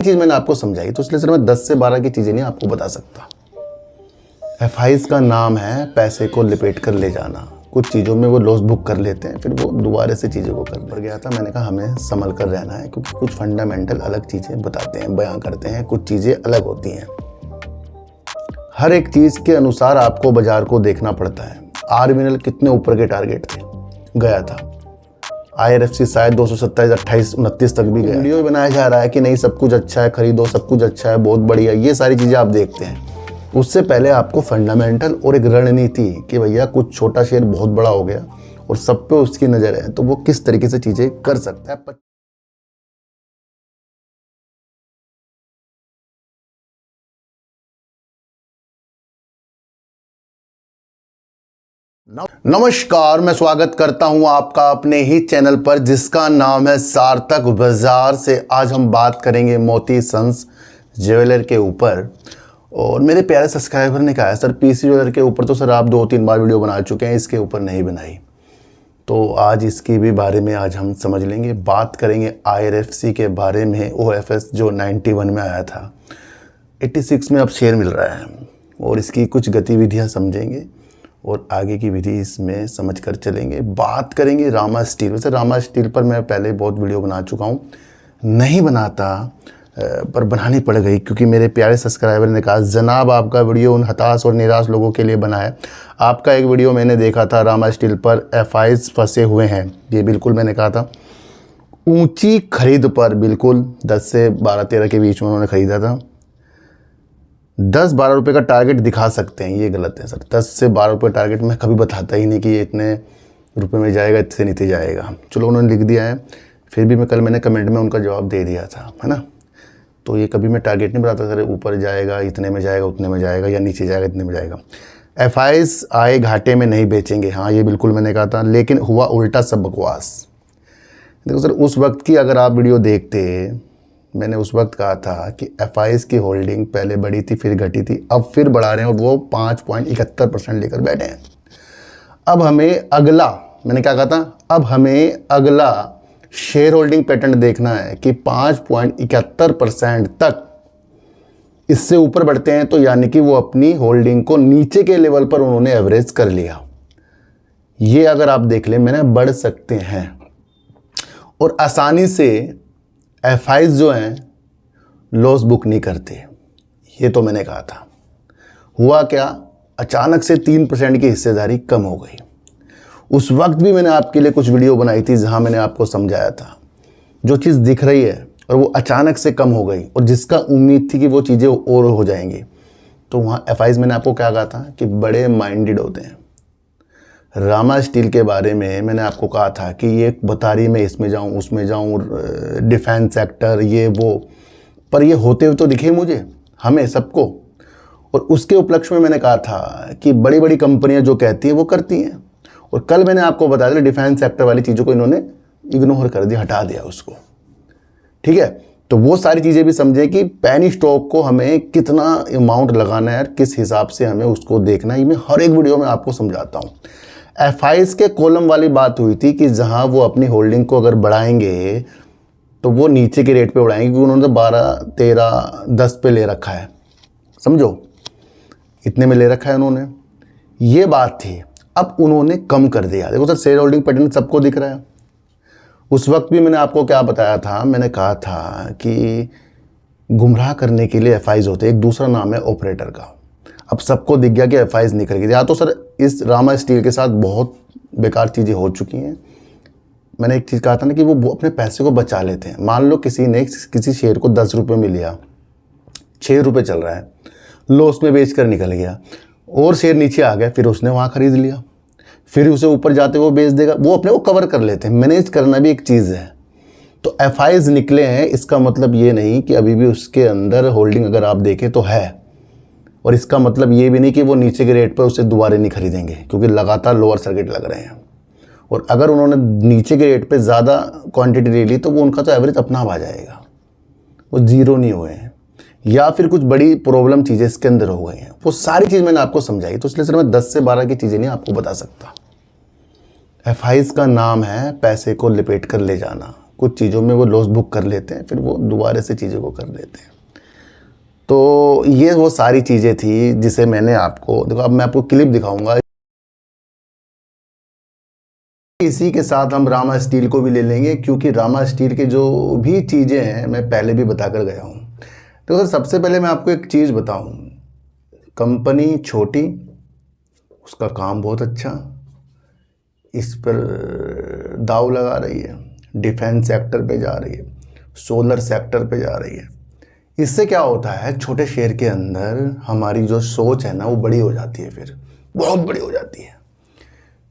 चीज़ मैंने आपको समझाई, तो इसलिए सर मैं 10 से 12 की चीज़ें नहीं आपको बता सकता। एफआईज का नाम है पैसे को लिपेट कर ले जाना। कुछ चीज़ों में वो लॉस बुक कर लेते हैं, फिर वो दोबारा से चीज़ों को कर गया था। मैंने कहा हमें संभल कर रहना है, क्योंकि कुछ फंडामेंटल अलग चीज़ें बताते हैं, बयां करते हैं, कुछ चीज़ें अलग होती हैं। हर एक चीज़ के अनुसार आपको बाजार को देखना पड़ता है। आरबीएनएल कितने ऊपर के टारगेट थे, गया था। आईआरएफसी शायद 227, 28, 29 तक भी गया। वीडियो बनाया जा रहा है कि नहीं सब कुछ अच्छा है, खरीदो, सब कुछ अच्छा है, बहुत बढ़िया, ये सारी चीज़ें आप देखते हैं। उससे पहले आपको फंडामेंटल और एक रणनीति कि भैया कुछ छोटा शेयर बहुत बड़ा हो गया और सब पे उसकी नज़र है, तो वो किस तरीके से चीज़ें कर सकता है। नमस्कार, मैं स्वागत करता हूं आपका अपने ही चैनल पर जिसका नाम है सार्थक बाजार से। आज हम बात करेंगे मोती सन्स ज्वेलर के ऊपर। और मेरे प्यारे सब्सक्राइबर ने कहा है सर पीसी ज्वेलर के ऊपर तो सर आप 2-3 बार वीडियो बना चुके हैं, इसके ऊपर नहीं बनाई। तो आज इसकी भी बारे में आज हम समझ लेंगे। बात करेंगे आईआरएफसी के बारे में। ओएफएस जो 91 में आया था, 86 में अब शेयर मिल रहा है, और इसकी कुछ गतिविधियां समझेंगे और आगे की विधि इसमें समझकर चलेंगे। बात करेंगे रामा स्टील। वैसे रामा स्टील पर मैं पहले बहुत वीडियो बना चुका हूँ, नहीं बनाता पर बनानी पड़ गई क्योंकि मेरे प्यारे सब्सक्राइबर ने कहा जनाब आपका वीडियो उन हताश और निराश लोगों के लिए बना है। आपका एक वीडियो मैंने देखा था रामा स्टील पर एफआईज फंसे हुए हैं, ये बिल्कुल मैंने कहा था। ऊंची खरीद पर बिल्कुल 10 से 12-13 के बीच में उन्होंने ख़रीदा था। 10-12 रुपये का टारगेट दिखा सकते हैं, ये गलत है सर। 10 से 12 रुपये टारगेट मैं कभी बताता ही नहीं कि ये इतने रुपए में जाएगा, इतने नीचे जाएगा। चलो उन्होंने लिख दिया है, फिर भी मैंने कमेंट में उनका जवाब दे दिया था, है ना। तो ये कभी मैं टारगेट नहीं बताता सर ऊपर जाएगा इतने में जाएगा, उतने में जाएगा, या नीचे जाएगा इतने में जाएगा। एफआईज आए घाटे में नहीं बेचेंगे, हाँ ये बिल्कुल मैंने कहा था, लेकिन हुआ उल्टा सब बकवास। देखो सर उस वक्त की अगर आप वीडियो देखते, मैंने उस वक्त कहा था कि एफआईज की होल्डिंग पहले बढ़ी थी फिर घटी थी, अब फिर बढ़ा रहे हैं और वो 5.71% लेकर बैठे हैं। अब हमें अगला, मैंने क्या कहा था, अब हमें अगला शेयर होल्डिंग पैटर्न देखना है कि 5.71% तक इससे ऊपर बढ़ते हैं तो यानी कि वो अपनी होल्डिंग को नीचे के लेवल पर उन्होंने एवरेज कर लिया। ये अगर आप देख लें मैंने बढ़ सकते हैं, और आसानी से एफआईज जो हैं लॉस बुक नहीं करते, ये तो मैंने कहा था। हुआ क्या, अचानक से 3% की हिस्सेदारी कम हो गई। उस वक्त भी मैंने आपके लिए कुछ वीडियो बनाई थी जहां मैंने आपको समझाया था जो चीज़ दिख रही है और वो अचानक से कम हो गई और जिसका उम्मीद थी कि वो चीज़ें और हो जाएंगी, तो वहाँ एफआईज मैंने आपको क्या कहा था कि बड़े माइंडेड होते हैं। रामा स्टील के बारे में मैंने आपको कहा था कि ये बता रही मैं इसमें जाऊं उसमें जाऊं, डिफेंस सेक्टर ये वो, पर ये होते हुए तो दिखे मुझे, हमें सबको। और उसके उपलक्ष्य में मैंने कहा था कि बड़ी बड़ी कंपनियां जो कहती हैं वो करती हैं, और कल मैंने आपको बताया था डिफेंस सेक्टर वाली चीज़ों को इन्होंने इग्नोर कर दिया, हटा दिया उसको, ठीक है। तो वो सारी चीज़ें भी समझें कि पैनी स्टॉक को हमें कितना अमाउंट लगाना है, किस हिसाब से हमें उसको देखना है, ये मैं हर एक वीडियो में आपको समझाता हूँ। एफआईज के कॉलम वाली बात हुई थी कि जहां वो अपनी होल्डिंग को अगर बढ़ाएंगे तो वो नीचे के रेट पे बढ़ाएंगे, क्योंकि उन्होंने 12, 13, 10 पे ले रखा है, समझो इतने में ले रखा है उन्होंने, ये बात थी। अब उन्होंने कम कर दिया। देखो सर शेयर होल्डिंग पैटर्न सबको दिख रहा है। उस वक्त भी मैंने आपको क्या बताया था, मैंने कहा था कि गुमराह करने के लिए एफआईज होते हैं, एक दूसरा नाम है ऑपरेटर का। अब सबको दिख गया कि एफआईज निकल गई। या तो सर इस रामा स्टील के साथ बहुत बेकार चीज़ें हो चुकी हैं। मैंने एक चीज़ कहा था ना कि वो अपने पैसे को बचा लेते हैं। मान लो किसी ने किसी शेयर को 10 रुपये में लिया, 6 रुपये चल रहा है, लॉस में बेच कर निकल गया, और शेयर नीचे आ गया, फिर उसने वहाँ ख़रीद लिया, फिर उसे ऊपर जाते वो बेच देगा। वो अपने को कवर कर लेते हैं। मैनेज करना भी एक चीज़ है। तो एफआईज निकले हैं, इसका मतलब ये नहीं कि अभी भी उसके अंदर होल्डिंग अगर आप देखें तो है, और इसका मतलब ये भी नहीं कि वो नीचे के रेट पर उसे दोबारा नहीं खरीदेंगे, क्योंकि लगातार लोअर सर्किट लग रहे हैं। और अगर उन्होंने नीचे के रेट पे ज़्यादा क्वांटिटी ले ली तो वो उनका तो एवरेज अपना आ जाएगा, वो जीरो नहीं हुए हैं, या फिर कुछ बड़ी प्रॉब्लम चीज़ें इसके अंदर हो गई हैं। वो सारी चीज़ मैंने आपको समझाई, तो इसलिए सर मैं 10 से 12 की चीज़ें नहीं आपको बता सकता। एफआईज का नाम है पैसे को लिपेट कर ले जाना। कुछ चीज़ों में वो लॉस बुक कर लेते हैं, फिर वो दोबारा से चीज़ों को कर लेते हैं। तो ये वो सारी चीज़ें थी जिसे मैंने आपको, देखो अब मैं आपको क्लिप दिखाऊंगा। इसी के साथ हम रामा स्टील को भी ले लेंगे, क्योंकि रामा स्टील के जो भी चीज़ें हैं मैं पहले भी बता कर गया हूँ। तो सर सबसे पहले मैं आपको एक चीज़ बताऊँ, कंपनी छोटी, उसका काम बहुत अच्छा, इस पर दाव लगा रही है, डिफेंस सेक्टर पे जा रही है, सोलर सेक्टर पे जा रही है। इससे क्या होता है, छोटे शेयर के अंदर हमारी जो सोच है ना वो बड़ी हो जाती है, फिर बहुत बड़ी हो जाती है।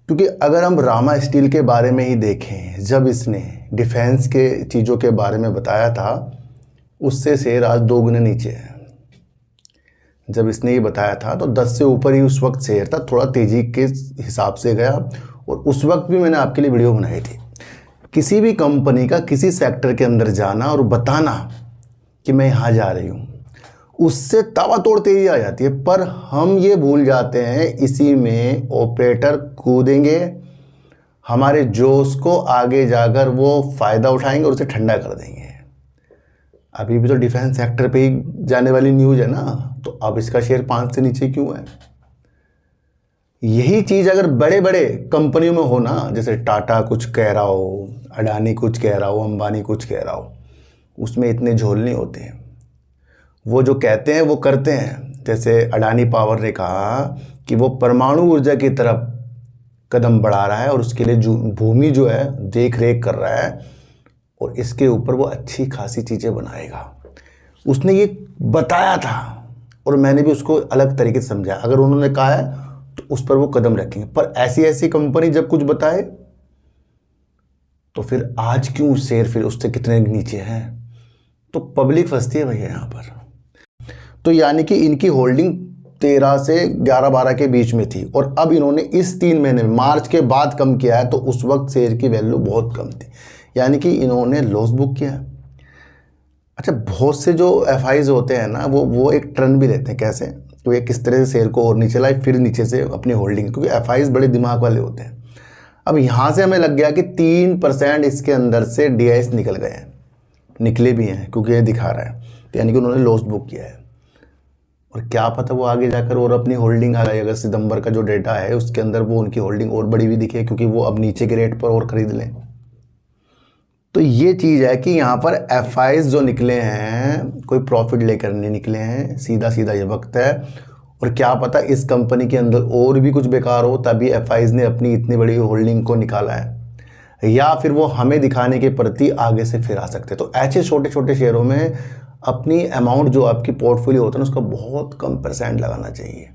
क्योंकि अगर हम रामा स्टील के बारे में ही देखें, जब इसने डिफेंस के चीज़ों के बारे में बताया था, उससे शेयर आज 2 गुने नीचे है। जब इसने ये बताया था तो 10 से ऊपर ही उस वक्त शेयर था, थोड़ा तेज़ी के हिसाब से गया। और उस वक्त भी मैंने आपके लिए वीडियो बनाई थी, किसी भी कंपनी का किसी सेक्टर के अंदर जाना और बताना कि मैं यहाँ जा रही हूँ, उससे ताबड़तोड़ तेज़ी आ जाती है। पर हम ये भूल जाते हैं, इसी में ऑपरेटर कूदेंगे, हमारे जोश को आगे जाकर वो फ़ायदा उठाएंगे और उसे ठंडा कर देंगे। अभी भी तो डिफेंस सेक्टर पे ही जाने वाली न्यूज़ है ना, तो अब इसका शेयर 5 से नीचे क्यों है? यही चीज़ अगर बड़े बड़े कंपनियों में हो ना, जैसे टाटा कुछ कह रहा हो, अडानी कुछ कह रहा हो, अंबानी कुछ कह रहा हो, उसमें इतने झोल नहीं होते हैं। वो जो कहते हैं वो करते हैं। जैसे अडानी पावर ने कहा कि वो परमाणु ऊर्जा की तरफ कदम बढ़ा रहा है और उसके लिए जो भूमि जो है देख रेख कर रहा है, और इसके ऊपर वो अच्छी खासी चीज़ें बनाएगा। उसने ये बताया था और मैंने भी उसको अलग तरीके से समझा। अगर उन्होंने कहा है तो उस पर वो कदम रखेंगे। पर ऐसी ऐसी कंपनी जब कुछ बताए तो फिर आज क्यों शेयर फिर उससे कितने नीचे हैं? तो पब्लिक फंसती है भैया यहाँ पर। तो यानी कि इनकी होल्डिंग 13 से 11-12 के बीच में थी, और अब इन्होंने इस 3 महीने में मार्च के बाद कम किया है, तो उस वक्त शेयर की वैल्यू बहुत कम थी, यानी कि इन्होंने लॉस बुक किया है। अच्छा, बहुत से जो एफआईज होते हैं ना, वो एक ट्रेंड भी लेते हैं। कैसे? तो ये किस तरह से शेयर को और नीचे लाए, फिर नीचे से अपनी होल्डिंग, क्योंकि एफआईज बड़े दिमाग वाले होते हैं। अब यहाँ से हमें लग गया कि 3% इसके अंदर से डीआईएस निकल गए हैं, निकले भी हैं, क्योंकि ये दिखा रहा है, तो यानी कि उन्होंने लॉस बुक किया है। और क्या पता वो आगे जाकर और अपनी होल्डिंग आ गई, अगर सितंबर का जो डेटा है उसके अंदर वो उनकी होल्डिंग और बड़ी भी दिखे, क्योंकि वो अब नीचे के रेट पर और ख़रीद लें। तो ये चीज़ है कि यहाँ पर एफआईज जो निकले हैं, कोई प्रॉफिट लेकर नहीं निकले हैं, सीधा सीधा ये वक्त है। और क्या पता इस कंपनी के अंदर और भी कुछ बेकार हो, तभी एफआईज ने अपनी इतनी बड़ी होल्डिंग को निकाला है, या फिर वो हमें दिखाने के प्रति आगे से फिर आ सकते हैं। तो ऐसे छोटे छोटे शेयरों में अपनी अमाउंट जो आपकी पोर्टफोलियो होता है ना, उसका बहुत कम % लगाना चाहिए,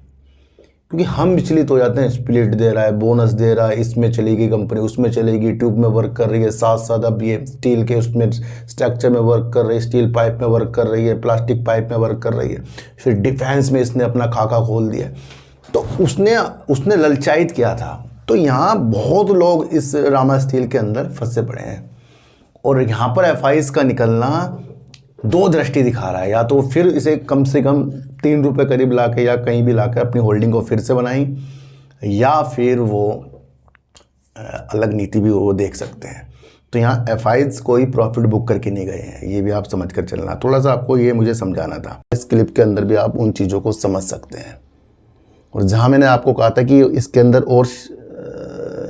क्योंकि हम विचलित हो जाते हैं। स्प्लिट दे रहा है, बोनस दे रहा है, इसमें चलेगी कंपनी, उसमें चलेगी, ट्यूब में वर्क कर रही है, साथ साथ अब ये स्टील के उसमें स्ट्रक्चर में वर्क कर रही है, स्टील पाइप में वर्क कर रही है, प्लास्टिक पाइप में वर्क कर रही है, फिर डिफेंस में इसने अपना खाका खोल दिया। तो उसने ललचायित किया था। तो यहाँ बहुत लोग इस रामा स्टील के अंदर फंसे पड़े हैं, और यहाँ पर एफआईज का निकलना 2 दृष्टि दिखा रहा है। या तो फिर इसे कम से कम 3 रुपये करीब ला के या कहीं भी ला के अपनी होल्डिंग को फिर से बनाई, या फिर वो अलग नीति भी वो देख सकते हैं। तो यहाँ एफआईज कोई प्रॉफिट बुक करके नहीं गए हैं, ये भी आप समझ कर चलना। थोड़ा सा आपको ये मुझे समझाना था। इस क्लिप के अंदर भी आप उन चीज़ों को समझ सकते हैं। और जहाँ मैंने आपको कहा था कि इसके अंदर और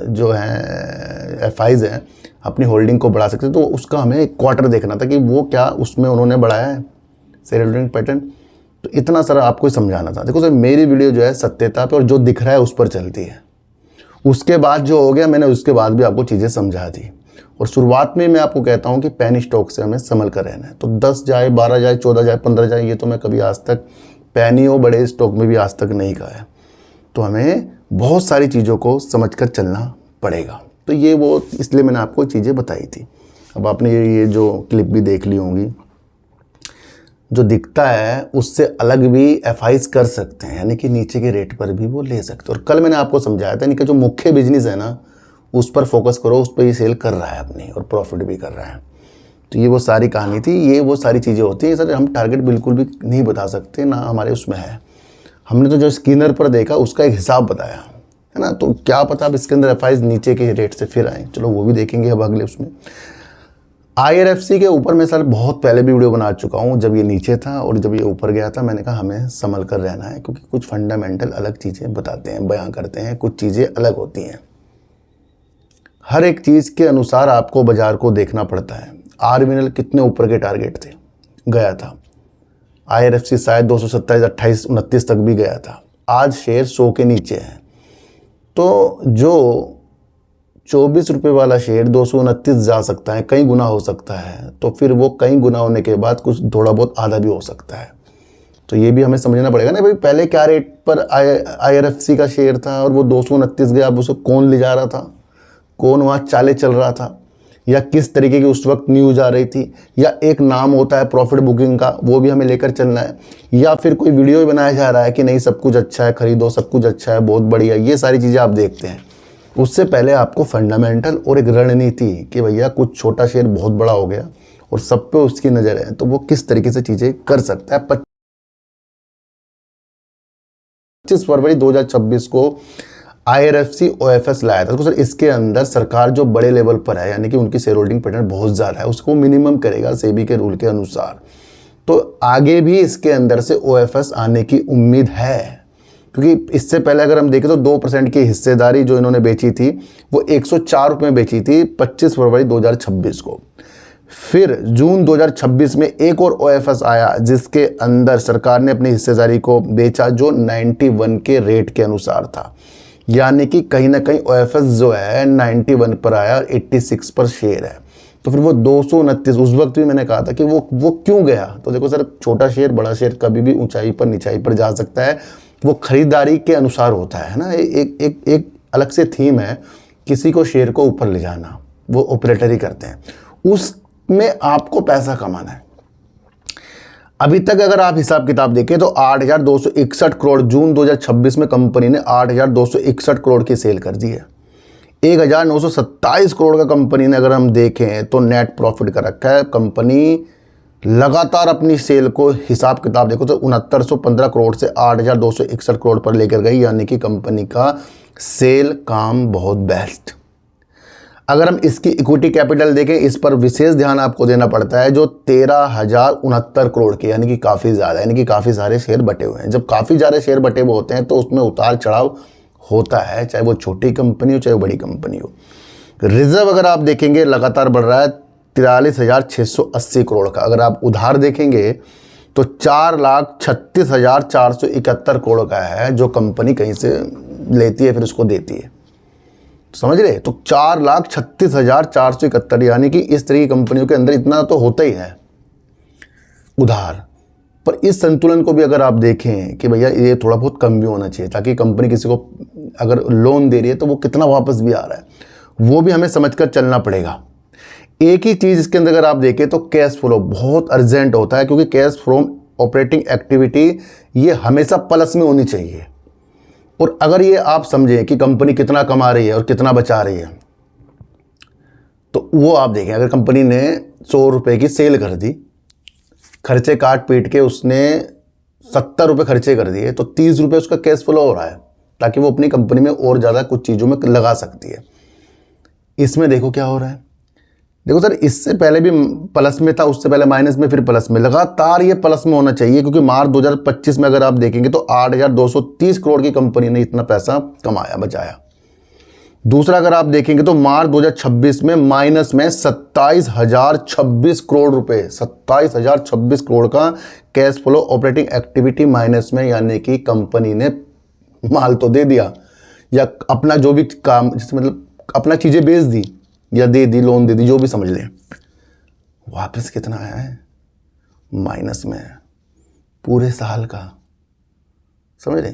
जो हैं एफआईज हैं अपनी होल्डिंग को बढ़ा सकते हैं, तो उसका हमें एक क्वार्टर देखना था कि वो क्या उसमें उन्होंने बढ़ाया है शेयर होल्डिंग पैटर्न। तो इतना सारा आपको समझाना था। देखो सर, मेरी वीडियो जो है सत्यता पे और जो दिख रहा है उस पर चलती है। उसके बाद जो हो गया, मैंने उसके बाद भी आपको चीज़ें समझा दी। और शुरुआत में मैं आपको कहता हूँ कि पेनी स्टॉक से हमें संभल कर रहना है। तो 10 जाए, 12 जाए, 14 जाए, 15 जाए, ये तो मैं कभी आज तक पेनी हो बड़े स्टॉक में भी आज तक नहीं कहा है। तो हमें बहुत सारी चीज़ों को समझ कर चलना पड़ेगा। तो ये वो इसलिए मैंने आपको चीज़ें बताई थी। अब आपने ये जो क्लिप भी देख ली होंगी, जो दिखता है उससे अलग भी एफआईज कर सकते हैं, यानी कि नीचे के रेट पर भी वो ले सकते हैं। और कल मैंने आपको समझाया था, यानी कि जो मुख्य बिजनेस है ना उस पर फोकस करो, उस पर ही सेल कर रहा है अपनी और प्रॉफिट भी कर रहा है। तो ये वो सारी कहानी थी, ये वो सारी चीज़ें होती हैं। सर हम टारगेट बिल्कुल भी नहीं बता सकते, ना हमारे उसमें है। हमने तो जो स्कैनर पर देखा उसका एक हिसाब बताया है ना। तो क्या पता अब इसके अंदर एफआईज नीचे के रेट से फिर आए, चलो वो भी देखेंगे अब अगले उसमें। IRFC के ऊपर मैं सर बहुत पहले भी वीडियो बना चुका हूँ, जब ये नीचे था और जब ये ऊपर गया था। मैंने कहा हमें संभल कर रहना है, क्योंकि कुछ फंडामेंटल अलग चीज़ें बताते हैं, बयां करते हैं, कुछ चीज़ें अलग होती हैं। हर एक चीज़ के अनुसार आपको बाज़ार को देखना पड़ता है। RVNL कितने ऊपर के टारगेट थे, गया था। IRFC शायद 227, 28, 29 तक भी गया था। आज शेयर 100 के नीचे है। तो जो 24 रुपये वाला शेयर 229 जा सकता है, कई गुना हो सकता है, तो फिर वो कई गुना होने के बाद कुछ थोड़ा बहुत आधा भी हो सकता है। तो ये भी हमें समझना पड़ेगा ना भाई, पहले क्या रेट पर IRFC का शेयर था और वो 229 गया, अब उसे कौन ले जा रहा था, कौन वहाँ चाले चल रहा था, या किस तरीके की उस वक्त न्यूज़ आ रही थी, या एक नाम होता है प्रॉफिट बुकिंग का, वो भी हमें लेकर चलना है, या फिर कोई वीडियो ही बनाया जा रहा है कि नहीं सब कुछ अच्छा है, खरीदो, सब कुछ अच्छा है, बहुत बढ़िया, ये सारी चीज़ें आप देखते हैं। उससे पहले आपको फंडामेंटल और एक रणनीति कि भैया कुछ छोटा शेयर बहुत बड़ा हो गया और सब पे उसकी नज़र है, तो वो किस तरीके से चीज़ें कर सकता है। 25 फरवरी 2026 को IRFC OFS लाया था। तो सर इसके अंदर सरकार जो बड़े लेवल पर है, यानी कि उनकी शेयर होल्डिंग पैटर्न बहुत ज़्यादा है, उसको मिनिमम करेगा सेबी के रूल के अनुसार। तो आगे भी इसके अंदर से OFS आने की उम्मीद है, क्योंकि इससे पहले अगर हम देखें तो 2% की हिस्सेदारी जो इन्होंने बेची थी वो 104 रुपये में बेची थी 25 फरवरी 2026 को। फिर जून 2026 में एक और OFS आया, जिसके अंदर सरकार ने अपनी हिस्सेदारी को बेचा, जो 91 के रेट के अनुसार था। यानी कि कहीं ना कहीं OFS जो है 91 पर आया और 86 पर शेयर है। तो फिर वो 229, उस वक्त भी मैंने कहा था कि वो क्यों गया। तो देखो सर, छोटा शेयर बड़ा शेयर कभी भी ऊंचाई पर नीचाई पर जा सकता है, वो खरीदारी के अनुसार होता है ना। एक अलग से थीम है, किसी को शेयर को ऊपर ले जाना, वो ऑपरेटर ही करते हैं, उसमें आपको पैसा कमाना है। अभी तक अगर आप हिसाब किताब देखें तो 8,261 करोड़ जून 2026 में कंपनी ने 8,261 करोड़ की सेल कर दी है। 1,927 करोड़ का कंपनी ने अगर हम देखें तो नेट प्रॉफिट कर रखा है। कंपनी लगातार अपनी सेल को हिसाब किताब देखो तो 6915 करोड़ से 8,261 करोड़ पर लेकर गई, यानी कि कंपनी का सेल काम बहुत बेस्ट। अगर हम इसकी इक्विटी कैपिटल देखें, इस पर विशेष ध्यान आपको देना पड़ता है, जो 13,069 करोड़ की, यानी कि काफ़ी ज़्यादा, यानी कि काफ़ी सारे शेयर बटे हुए हैं। जब काफ़ी सारे शेयर बटे हुए होते हैं तो उसमें उतार चढ़ाव होता है, चाहे वो छोटी कंपनी हो चाहे वो बड़ी कंपनी हो। रिजर्व अगर आप देखेंगे लगातार बढ़ रहा है 43,680 करोड़ का। अगर आप उधार देखेंगे तो 4,36,471 करोड़ का है, जो कंपनी कहीं से लेती है फिर उसको देती है, समझ रहे। तो 4,36,471, यानी कि इस तरह की कंपनियों के अंदर इतना तो होता ही है उधार। पर इस संतुलन को भी अगर आप देखें कि भैया ये थोड़ा बहुत कम भी होना चाहिए, ताकि कंपनी किसी को अगर लोन दे रही है तो वो कितना वापस भी आ रहा है, वो भी हमें समझकर चलना पड़ेगा। एक ही चीज़ इसके अंदर अगर आप देखें तो कैश फ्लो बहुत अर्जेंट होता है, क्योंकि कैश फ्रॉम ऑपरेटिंग एक्टिविटी ये हमेशा प्लस में होनी चाहिए। और अगर ये आप समझें कि कंपनी कितना कमा रही है और कितना बचा रही है, तो वो आप देखें। अगर कंपनी ने 100 रुपये की सेल कर दी, खर्चे काट पीट के उसने 70 रुपये खर्चे कर दिए, तो 30 रुपये उसका कैश फ्लो हो रहा है, ताकि वो अपनी कंपनी में और ज़्यादा कुछ चीज़ों में लगा सकती है। इसमें देखो क्या हो रहा है। देखो सर, इससे पहले भी प्लस में था, उससे पहले माइनस में, फिर प्लस में, लगातार ये प्लस में होना चाहिए, क्योंकि मार्च 2025 में अगर आप देखेंगे तो 8,230 करोड़ की कंपनी ने इतना पैसा कमाया, बचाया। दूसरा अगर आप देखेंगे तो मार्च 2026 में माइनस में 27,026 करोड़ रुपए, 27,026 करोड़ का cash flow operating activity minus में, यानी कि कंपनी ने माल तो दे दिया या अपना जो भी काम, जैसे मतलब अपना चीज़ें बेच दी या दे दी, लोन दे दी, जो भी समझ लें, वापस कितना आया है, माइनस में है पूरे साल का। समझ रहे।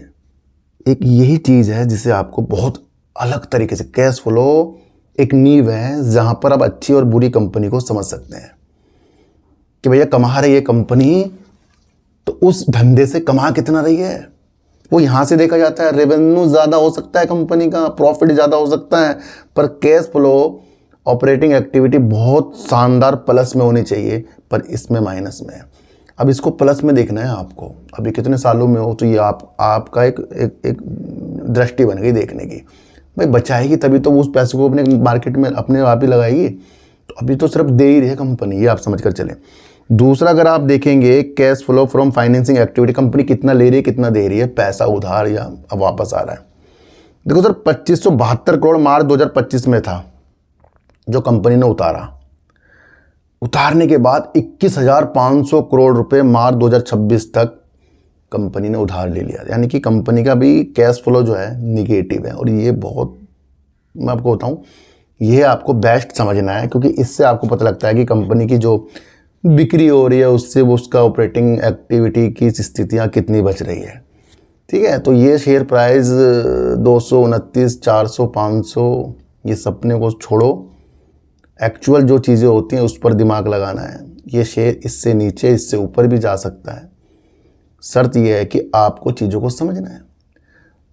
एक यही चीज़ है जिसे आपको बहुत अलग तरीके से, कैश फ्लो एक नींव है जहां पर आप अच्छी और बुरी कंपनी को समझ सकते हैं कि भैया कमा रही है कंपनी, तो उस धंधे से कमा कितना रही है वो यहां से देखा जाता है। रेवेन्यू ज़्यादा हो सकता है कंपनी का, प्रॉफिट ज़्यादा हो सकता है, पर कैश फ्लो ऑपरेटिंग एक्टिविटी बहुत शानदार प्लस में होनी चाहिए, पर इसमें माइनस में है। अब इसको प्लस में देखना है आपको, अभी कितने सालों में हो, तो ये आपका एक दृष्टि बन गई देखने की। भाई बचाएगी तभी तो उस पैसे को अपने मार्केट में अपने आप ही लगाएगी। तो अभी तो सिर्फ दे ही रही है कंपनी, ये आप समझ कर चलें। दूसरा अगर आप देखेंगे cash flow from financing activity, company कितना ले रही है कितना दे रही है, पैसा उधार या अब वापस आ रहा है। देखो सर 2572 करोड़ मार्च 2025 में था जो कंपनी ने उतारा। उतारने के बाद 21,500 करोड़ रुपए मार्च 2026 तक कंपनी ने उधार ले लिया, यानी कि कंपनी का भी कैश फ्लो जो है निगेटिव है। और ये बहुत, मैं आपको बताऊं, ये आपको बेस्ट समझना है, क्योंकि इससे आपको पता लगता है कि कंपनी की जो बिक्री हो रही है उससे वो उसका ऑपरेटिंग एक्टिविटी की स्थितियाँ कितनी बच रही है। ठीक है, तो ये शेयर प्राइस 229, 400, 500 ये सपने को छोड़ो, एक्चुअल जो चीज़ें होती हैं उस पर दिमाग लगाना है। ये शेयर इससे नीचे इससे ऊपर भी जा सकता है, शर्त यह है कि आपको चीज़ों को समझना है।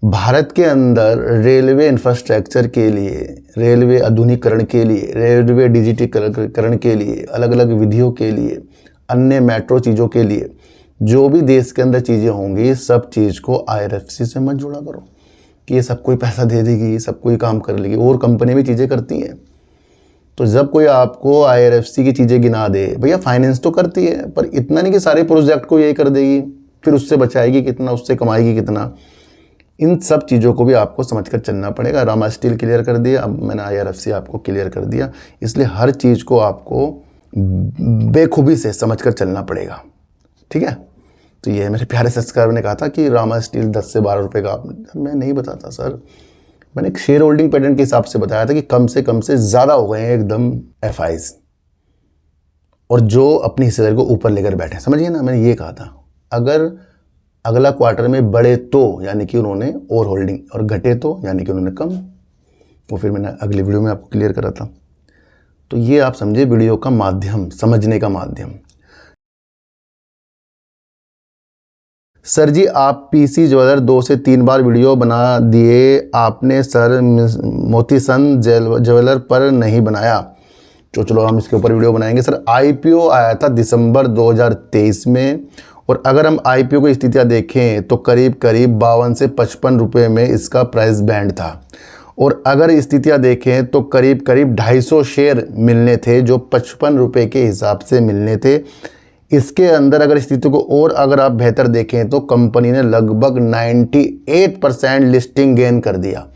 भारत के अंदर रेलवे इंफ्रास्ट्रक्चर के लिए, रेलवे आधुनिकीकरण के लिए, रेलवे डिजिटीकरण के लिए, अलग अलग विधियों के लिए, अन्य मेट्रो चीज़ों के लिए, जो भी देश के अंदर चीज़ें होंगी सब चीज़ को IRFC से मत जोड़ा करो कि ये सब कोई पैसा दे देगी, सब कोई काम कर लेगी। और कंपनी भी चीज़ें करती हैं, तो जब कोई आपको IRFC की चीज़ें गिना दे, भैया फाइनेंस तो करती है पर इतना नहीं कि सारे प्रोजेक्ट को यही कर देगी, फिर उससे बचाएगी कितना, उससे कमाएगी कितना। इन सब चीज़ों को भी आपको समझकर चलना पड़ेगा। रामा स्टील क्लियर कर दिया, अब मैंने IRFC आपको क्लियर कर दिया, इसलिए हर चीज़ को आपको बेखूबी से समझकर चलना पड़ेगा। ठीक है, तो ये मेरे प्यारे सब्सक्राइबर ने कहा था कि रामा स्टील 10 से 12 रुपये का, मैं नहीं बताता सर, मैंने एक शेयर होल्डिंग पैटर्न के हिसाब से बताया था कि कम से ज़्यादा हो गए हैं एकदम FIs, और जो अपनी हिस्सेदारी को ऊपर लेकर बैठे, समझिए ना, मैंने ये कहा था। अगर अगला क्वार्टर में बढ़े तो यानी कि उन्होंने ओवर होल्डिंग, और घटे तो यानी कि उन्होंने कम, वो फिर मैंने अगली वीडियो में आपको क्लियर करा था। तो ये आप समझे वीडियो का माध्यम, समझने का माध्यम। सर जी आप PC ज्वेलर 2 से 3 बार वीडियो बना दिए आपने सर, मोतीसन ज्वेलर पर नहीं बनाया। तो चलो हम इसके ऊपर वीडियो बनाएंगे। सर IPO आया था दिसंबर 2023 में, और अगर हम IPO की स्थितियाँ देखें तो करीब 52 से 55 रुपये में इसका प्राइस बैंड था। और अगर स्थितियाँ देखें तो करीब 250 शेयर मिलने थे जो 55 रुपये के हिसाब से मिलने थे। इसके अंदर अगर स्थिति को और अगर आप बेहतर देखें तो कंपनी ने लगभग 98% लिस्टिंग गेन कर दिया,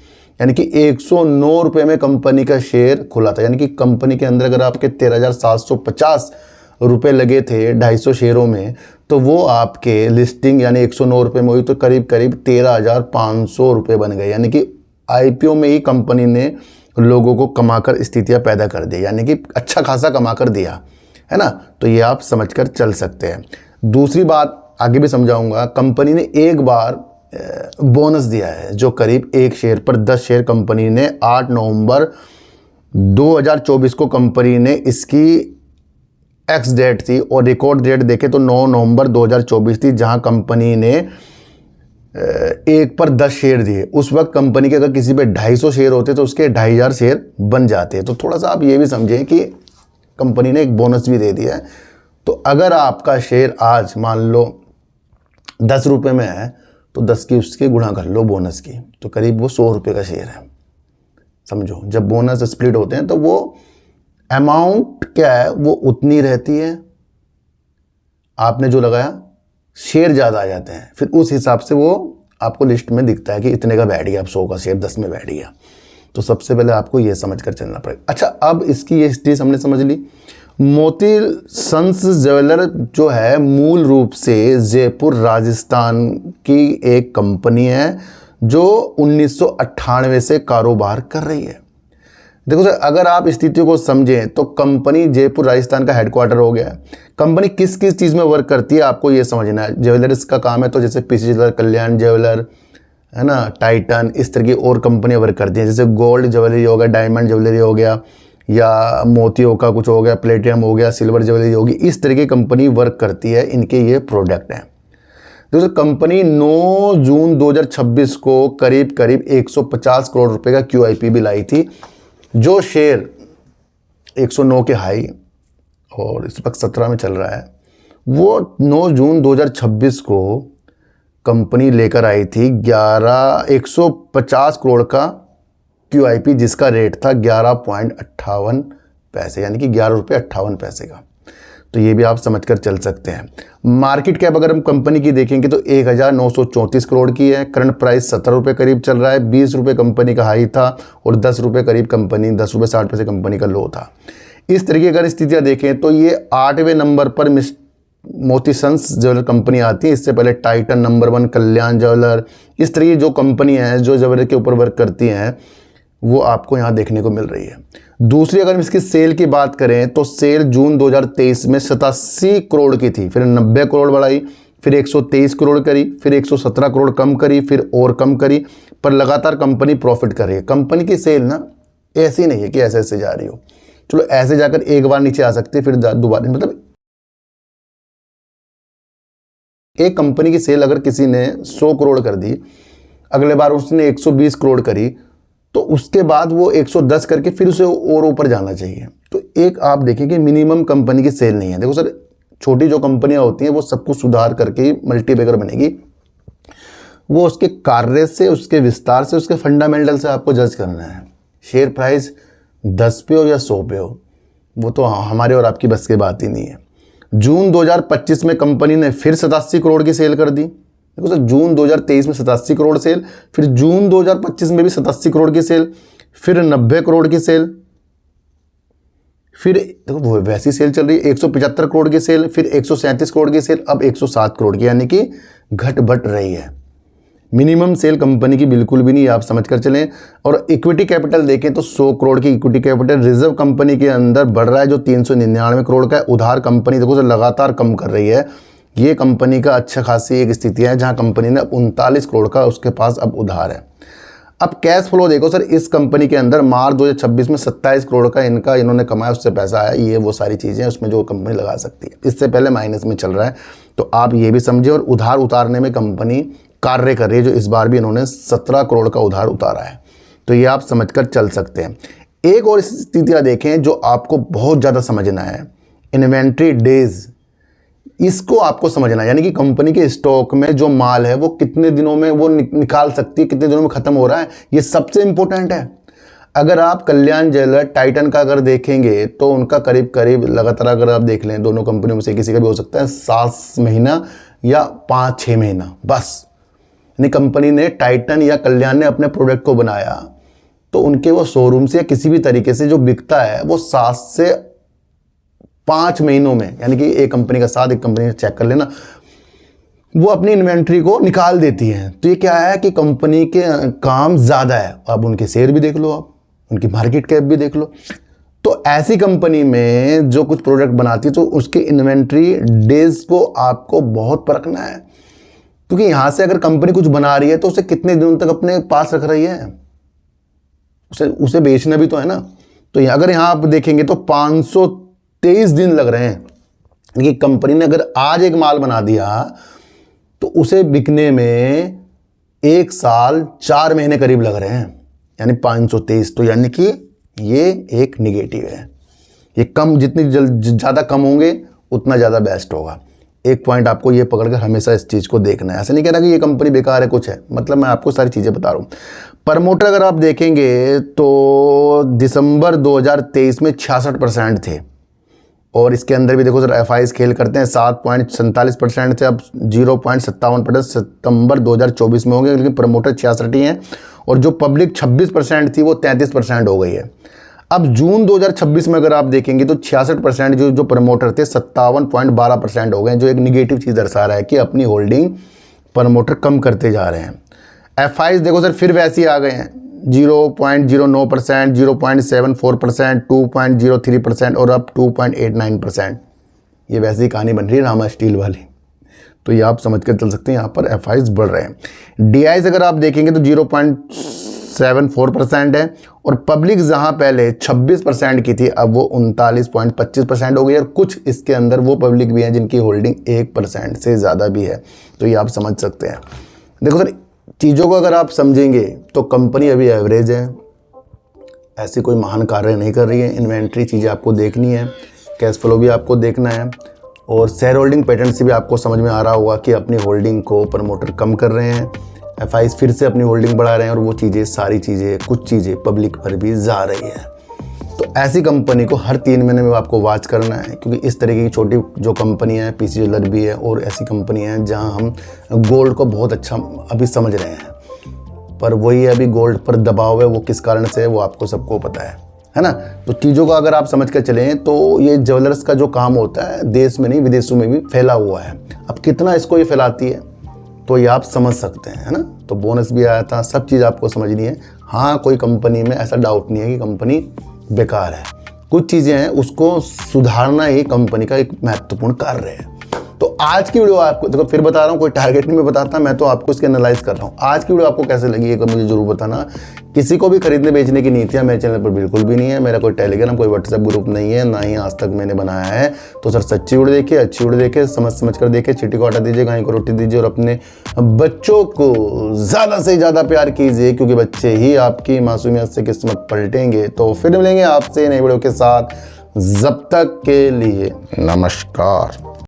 यानी कि 109 रुपये में कंपनी का शेयर खुला था। यानी कि कंपनी के अंदर अगर आपके 13,750 रुपये लगे थे 250 शेयरों में, तो वो आपके लिस्टिंग यानी 109 रुपये में हुई तो करीब 13,500 रुपये बन गए। यानी कि IPO में ही कंपनी ने लोगों को कमाकर स्थितियाँ पैदा कर दी, यानी कि अच्छा खासा कमा कर दिया है ना। तो ये आप समझकर चल सकते हैं। दूसरी बात आगे भी समझाऊंगा, कंपनी ने एक बार बोनस दिया है जो करीब 1 शेयर पर 10 शेयर कंपनी ने 8 नवंबर 2024 को कंपनी ने इसकी एक्स डेट थी, और रिकॉर्ड डेट देखे तो 9 नवंबर 2024 थी, जहां कंपनी ने 1 पर 10 शेयर दिए। उस वक्त कंपनी के अगर किसी पे 250 शेयर होते तो उसके 2,500 शेयर बन जाते। तो थोड़ा सा आप ये भी समझें कि कंपनी ने एक बोनस भी दे दिया है। तो अगर आपका शेयर आज मान लो 10 रुपये में है तो 10 की उसके गुणा कर लो बोनस की, तो करीब वो 100 रुपये का शेयर है। समझो जब बोनस स्प्लिट होते हैं तो वो अमाउंट क्या है वो उतनी रहती है, आपने जो लगाया शेयर ज़्यादा आ जाते हैं, फिर उस हिसाब से वो आपको लिस्ट में दिखता है कि इतने का बैठ गया, अब 100 का शेयर 10 में बैठ गया। तो सबसे पहले आपको ये समझकर चलना पड़ेगा। अच्छा, अब इसकी ये हिस्ट्री हमने समझ ली। मोती सन्स ज्वेलर जो है मूल रूप से जयपुर राजस्थान की एक कंपनी है जो 1998 से कारोबार कर रही है। देखो सर, अगर आप स्थिति को समझें तो कंपनी जयपुर राजस्थान का हेडक्वार्टर हो गया है। कंपनी किस किस चीज़ में वर्क करती है आपको ये समझना है। ज्वेलर्स का काम है तो जैसे PC ज्वेलर, कल्याण ज्वेलर है ना, टाइटन, इस तरह की और कंपनियां वर्क करती हैं। जैसे गोल्ड ज्वेलरी हो गया, डायमंड ज्वेलरी हो गया, या मोतियों का कुछ हो गया, प्लेटिनम हो गया, सिल्वर ज्वेलरी होगी, इस तरह की कंपनी वर्क करती है। इनके ये प्रोडक्ट हैं। दोस्तों कंपनी 9 जून 2026 को करीब 150 करोड़ रुपए का QIP भी लाई थी, जो शेयर 109 के हाई और इस वक्त 17 में चल रहा है, वो 9 जून 2026 को कंपनी लेकर आई थी 150 करोड़ का QIP, जिसका रेट था 11.58 पैसे, यानी कि 11 रुपये 58 पैसे का। तो ये भी आप समझ कर चल सकते हैं। मार्केट कैप अगर हम कंपनी की देखेंगे तो 1934 करोड़ की है। करंट प्राइस 17 रुपये करीब चल रहा है। 20 रुपये कंपनी का हाई था और 10 रुपये करीब कंपनी, 10 रुपये 60 पैसे कंपनी का लो था। इस तरीके अगर स्थितियाँ देखें तो ये 8वें नंबर पर मोती सन्स ज्वेलर कंपनी आती है। इससे पहले टाइटन नंबर 1, कल्याण ज्वेलर, इस तरीके जो कंपनी हैं जो ज्वेलर के ऊपर वर्क करती हैं वो आपको यहाँ देखने को मिल रही है। दूसरी अगर हम इसकी सेल की बात करें तो सेल जून 2023 में 87 करोड़ की थी, फिर 90 करोड़ बढ़ाई, फिर 123 करोड़ करी, फिर 117 करोड़ कम करी, फिर और कम करी, पर लगातार कंपनी प्रॉफिट कर रही है। कंपनी की सेल ना ऐसी नहीं है कि ऐसे ऐसे जा रही हो, चलो ऐसे जाकर एक बार नीचे आ सकती है फिर दोबारा, मतलब एक कंपनी की सेल अगर किसी ने 100 करोड़ कर दी, अगले बार उसने 120 करोड़ करी, तो उसके बाद वो 110 करके फिर उसे और ऊपर जाना चाहिए। तो एक आप देखें कि मिनिमम कंपनी की सेल नहीं है। देखो सर, छोटी जो कंपनियां होती हैं वो सब कुछ सुधार करके ही मल्टीबैगर बनेगी। वो उसके कार्य से, उसके विस्तार से, उसके फंडामेंटल से आपको जज करना है। शेयर प्राइस 10 पे हो या 100 पे हो, वो तो हमारे और आपकी बस की बात ही नहीं है। जून 2025 में कंपनी ने फिर 87 करोड़ की सेल कर दी। देखो सर, जून 2023 में 87 करोड़ सेल, फिर जून 2025 में भी 87 करोड़ की सेल, फिर 90 करोड़ की सेल, फिर देखो वो वैसी सेल चल रही है 175 करोड़ की सेल, फिर 137 करोड़ की सेल, अब 107 करोड़ की, यानी कि घट बढ़ रही है। मिनिमम सेल कंपनी की बिल्कुल भी नहीं, आप समझ कर चलें। और इक्विटी कैपिटल देखें तो 100 करोड़ की इक्विटी कैपिटल रिजर्व कंपनी के अंदर बढ़ रहा है जो 399 करोड़ का है। उधार कंपनी देखो सर लगातार कम कर रही है। ये कंपनी का अच्छा खासी एक स्थिति है जहां कंपनी ने 39 करोड़ का उसके पास अब उधार है। अब कैश फ्लो देखो सर, इस कंपनी के अंदर मार्च 2026 में 27 करोड़ का इन्होंने कमाया, उससे पैसा आया। ये वो सारी चीज़ें उसमें जो कंपनी लगा सकती है, इससे पहले माइनस में चल रहा है। तो आप ये भी समझिए, और उधार उतारने में कंपनी कार्य कर रही है, जो इस बार भी इन्होंने 17 करोड़ का उधार उतारा है। तो ये आप समझकर चल सकते हैं। एक और स्थितियाँ देखें जो आपको बहुत ज़्यादा समझना है, इन्वेंट्री डेज, इसको आपको समझना है। यानी कि कंपनी के स्टॉक में जो माल है वो कितने दिनों में वो निकाल सकती है, कितने दिनों में ख़त्म हो रहा है, ये सबसे इंपॉर्टेंट है। अगर आप कल्याण ज्वेलर, टाइटन का अगर देखेंगे तो उनका करीब करीब लगातार अगर आप देख लें, दोनों कंपनियों में से किसी का भी हो सकता है 7 महीना या 5-6 महीना बस। यानी कंपनी ने, टाइटन या कल्याण ने अपने प्रोडक्ट को बनाया तो उनके वो शोरूम से या किसी भी तरीके से जो बिकता है वो 7 से 5 महीनों में, यानी कि एक कंपनी का साथ, एक कंपनी चेक कर लेना, वो अपनी इन्वेंट्री को निकाल देती है। तो ये क्या है कि कंपनी के काम ज़्यादा है। अब उनके शेयर भी देख लो, आप उनकी मार्केट कैप भी देख लो। तो ऐसी कंपनी में जो कुछ प्रोडक्ट बनाती है तो उसके इन्वेंट्री डेज को आपको बहुत परखना है, क्योंकि यहाँ से अगर कंपनी कुछ बना रही है तो उसे कितने दिनों तक अपने पास रख रही है, उसे बेचना भी तो है ना। तो अगर यहाँ आप देखेंगे तो 523 दिन लग रहे हैं कि कंपनी ने अगर आज एक माल बना दिया तो उसे बिकने में 1 साल 4 महीने करीब लग रहे हैं, यानी 523। तो यानी कि ये एक निगेटिव है। ये कम, जितनी ज़्यादा कम होंगे उतना ज़्यादा बेस्ट होगा। एक पॉइंट आपको ये पकड़कर हमेशा इस चीज़ को देखना है। ऐसा नहीं कह रहा कि ये कंपनी बेकार है, कुछ है, मतलब मैं आपको सारी चीज़ें बता रहा हूँ। प्रमोटर अगर आप देखेंगे तो दिसंबर 2023 में 66% थे, और इसके अंदर भी देखो सर एफआईज खेल करते हैं। 7.47% थे, अब 0.57% सितंबर 2024 में होंगे, लेकिन प्रमोटर 66 ही हैं। और जो पब्लिक 26% थी वो 33% हो गई है। अब जून 2026 में अगर आप देखेंगे तो 66% जो प्रमोटर थे 57.12% हो गए, जो एक निगेटिव चीज़ दर्शा रहा है कि अपनी होल्डिंग प्रमोटर कम करते जा रहे हैं। एफआईज देखो सर फिर वैसे ही आ गए हैं, 0.09%, 0.74%, 2.03% और अब 2.89%। ये वैसी कहानी बन रही है रामा स्टील वाली। तो ये आप समझ कर चल सकते हैं, यहाँ पर एफआईज बढ़ रहे हैं। डीआईज अगर आप देखेंगे तो 0.74% है, और पब्लिक जहाँ पहले 26% की थी अब वो 39.25% हो गई। और कुछ इसके अंदर वो पब्लिक भी हैं जिनकी होल्डिंग 1% से ज़्यादा भी है। तो ये आप समझ सकते हैं। देखो सर, चीज़ों को अगर आप समझेंगे तो कंपनी अभी एवरेज है, ऐसी कोई महान कार्य नहीं कर रही है। इन्वेंट्री चीज़ें आपको देखनी है, कैश फ्लो भी आपको देखना है, और शेयर होल्डिंग पैटर्न से भी आपको समझ में आ रहा होगा कि अपनी होल्डिंग को प्रमोटर कम कर रहे हैं, एफआईज फिर से अपनी होल्डिंग बढ़ा रहे हैं, और वो चीज़ें, सारी चीज़ें, कुछ चीज़ें पब्लिक पर भी जा रही है। तो तो ऐसी कंपनी को हर 3 महीने में आपको वॉच करना है, क्योंकि इस तरीके की छोटी जो कंपनी है, पीसी ज्वेलर भी है और ऐसी कंपनी है जहां हम गोल्ड को बहुत अच्छा अभी समझ रहे हैं, पर वही अभी गोल्ड पर दबाव है, वो किस कारण से है वो आपको सबको पता है ना। तो चीज़ों को अगर आप समझ कर चलें तो ये ज्वेलर्स का जो काम होता है देश में नहीं विदेशों में भी फैला हुआ है। अब कितना इसको ये फैलाती है तो ये आप समझ सकते हैं, है ना। तो बोनस भी आया था, सब चीज़ आपको समझनी है। हाँ, कोई कंपनी में ऐसा डाउट नहीं है कि कंपनी बेकार है, कुछ चीज़ें हैं उसको सुधारना ही कंपनी का एक महत्वपूर्ण कार्य है। तो आज की वीडियो आपको देखो, फिर बता रहा हूँ, कोई टारगेट नहीं मैं बताता, मैं तो आपको इसके एनालाइज कर रहा हूँ। आज की वीडियो आपको कैसे लगी है मुझे जरूर बताना। किसी को भी खरीदने बेचने की नीतियाँ मेरे चैनल पर बिल्कुल भी नहीं है। मेरा कोई टेलीग्राम, कोई व्हाट्सएप ग्रुप नहीं है, ना ही आज तक मैंने बनाया है। तो सर सच्ची वीडियो देखिए, अच्छी वीडियो देखिए, समझ कर देखिए, चीटी को आटा दीजिए, गाय को रोटी दीजिए और अपने बच्चों को ज़्यादा से ज़्यादा प्यार कीजिए, क्योंकि बच्चे ही आपकी मासूमियत से किस्मत पलटेंगे। तो फिर मिलेंगे आपसे नई वीडियो के साथ, जब तक के लिए नमस्कार।